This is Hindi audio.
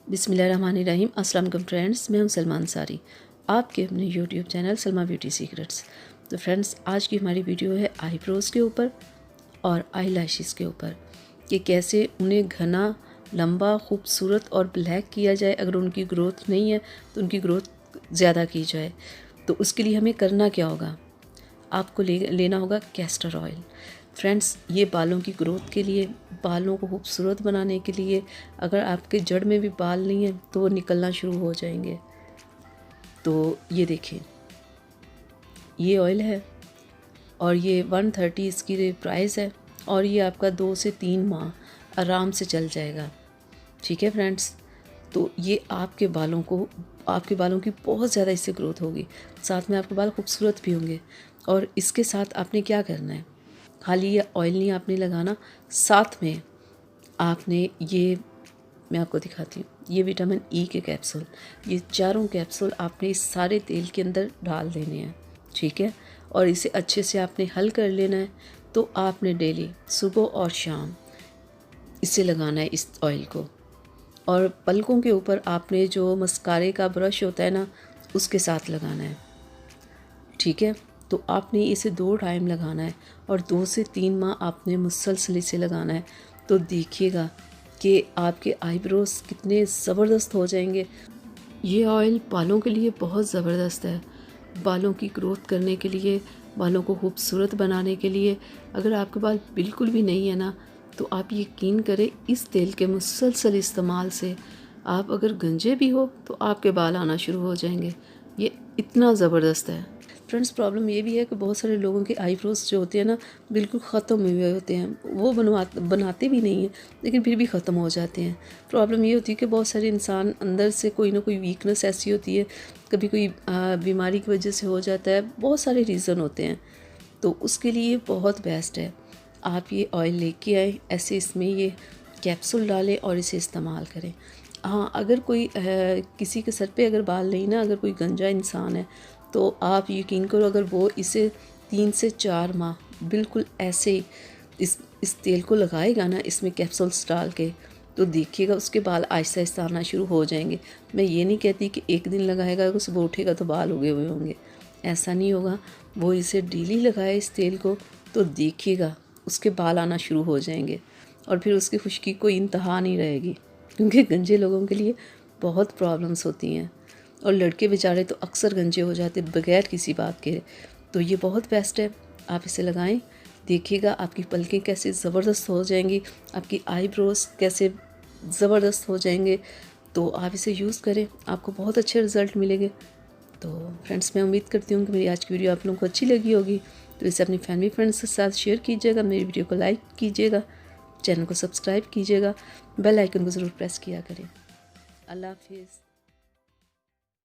बिस्मिल्लाहिर्रहमानिर्रहीम। अस्सलाम वालेकुम फ्रेंड्स, मैं हूं सलमा अंसारी, आपके अपने YouTube channel Salma beauty secrets. तो फ्रेंड्स, आज की हमारी वीडियो है आईब्रोज़ के ऊपर और आई लैशेज़ के ऊपर कि कैसे उन्हें घना, लंबा, खूबसूरत और ब्लैक किया जाए। अगर उनकी ग्रोथ नहीं है तो उनकी ग्रोथ ज़्यादा की जाए। तो उसके लिए हमें करना क्या होगा, आपको लेना होगा कैस्टर ऑयल। फ्रेंड्स, ये बालों की ग्रोथ के लिए, बालों को खूबसूरत बनाने के लिए, अगर आपके जड़ में भी बाल नहीं है तो वो निकलना शुरू हो जाएंगे। तो ये देखें, ये ऑयल है और ये 130 इसकी प्राइस है और ये आपका 2 से 3 माह आराम से चल जाएगा। ठीक है फ्रेंड्स, तो ये आपके बालों की बहुत ज़्यादा इससे ग्रोथ होगी, साथ में आपके बाल खूबसूरत भी होंगे। और इसके साथ आपने क्या करना है, खाली ये ऑयल नहीं आपने लगाना, साथ में आपने ये, मैं आपको दिखाती हूँ, ये विटामिन ई के कैप्सूल, ये चारों कैप्सूल आपने इस सारे तेल के अंदर डाल देने हैं। ठीक है, और इसे अच्छे से आपने हल कर लेना है। तो आपने डेली सुबह और शाम इसे लगाना है, इस ऑयल को। और पलकों के ऊपर आपने जो मस्कारे का ब्रश होता है ना, उसके साथ लगाना है। ठीक है, तो आपने इसे 2 टाइम लगाना है और 2 से 3 माह आपने मुसलसल इसे लगाना है। तो देखिएगा कि आपके आईब्रोज कितने ज़बरदस्त हो जाएंगे। ये ऑयल बालों के लिए बहुत ज़बरदस्त है, बालों की ग्रोथ करने के लिए, बालों को खूबसूरत बनाने के लिए। अगर आपके बाल बिल्कुल भी नहीं है ना, तो आप यकीन करें, इस तेल के मुसलसल इस्तेमाल से आप अगर गंजे भी हो तो आपके बाल आना शुरू हो जाएंगे। ये इतना ज़बरदस्त है। फ्रेंड्स, प्रॉब्लम ये भी है कि बहुत सारे लोगों के आईब्रोज जो होते हैं ना, बिल्कुल ख़त्म हुए होते हैं। वो बनाते भी नहीं हैं, लेकिन फिर भी ख़त्म हो जाते हैं। प्रॉब्लम ये होती है कि बहुत सारे इंसान अंदर से कोई ना कोई वीकनेस ऐसी होती है, कभी कोई बीमारी की वजह से हो जाता है, बहुत सारे रीज़न होते हैं। तो उसके लिए बहुत बेस्ट है, आप ये ऑयल लेके आए, ऐसे इसमें ये कैप्सूल डालें और इसे इस्तेमाल करें। हाँ, अगर कोई किसी के सर पे अगर बाल नहीं ना, अगर कोई गंजा इंसान है, तो आप यकीन करो, अगर वो इसे 3 से 4 माह बिल्कुल ऐसे इस तेल को लगाएगा ना, इसमें कैप्सूल्स डाल के, तो देखिएगा उसके बाल आहिस्ता आहिस्ता आना शुरू हो जाएंगे। मैं ये नहीं कहती कि एक दिन लगाएगा, सुबह उठेगा तो बाल उगे हुए होंगे, ऐसा नहीं होगा। वो इसे डेली लगाए इस तेल को, तो देखिएगा उसके बाल आना शुरू हो जाएंगे और फिर उसकी खुशकी कोई इंतहा नहीं रहेगी, क्योंकि गंजे लोगों के लिए बहुत प्रॉब्लम्स होती हैं और लड़के बेचारे तो अक्सर गंजे हो जाते बगैर किसी बात के। तो ये बहुत बेस्ट है, आप इसे लगाएं, देखिएगा आपकी पलकें कैसे ज़बरदस्त हो जाएंगी, आपकी आईब्रोज कैसे ज़बरदस्त हो जाएंगे। तो आप इसे यूज़ करें, आपको बहुत अच्छे रिज़ल्ट मिलेंगे। तो फ्रेंड्स, मैं उम्मीद करती हूँ कि मेरी आज की वीडियो आप लोगों को अच्छी लगी होगी। तो इसे अपनी फैमिली फ्रेंड्स के साथ शेयर कीजिएगा, मेरी वीडियो को लाइक कीजिएगा, चैनल को सब्सक्राइब कीजिएगा, बेल आइकन को ज़रूर प्रेस किया करें। अल्लाह हाफिज़।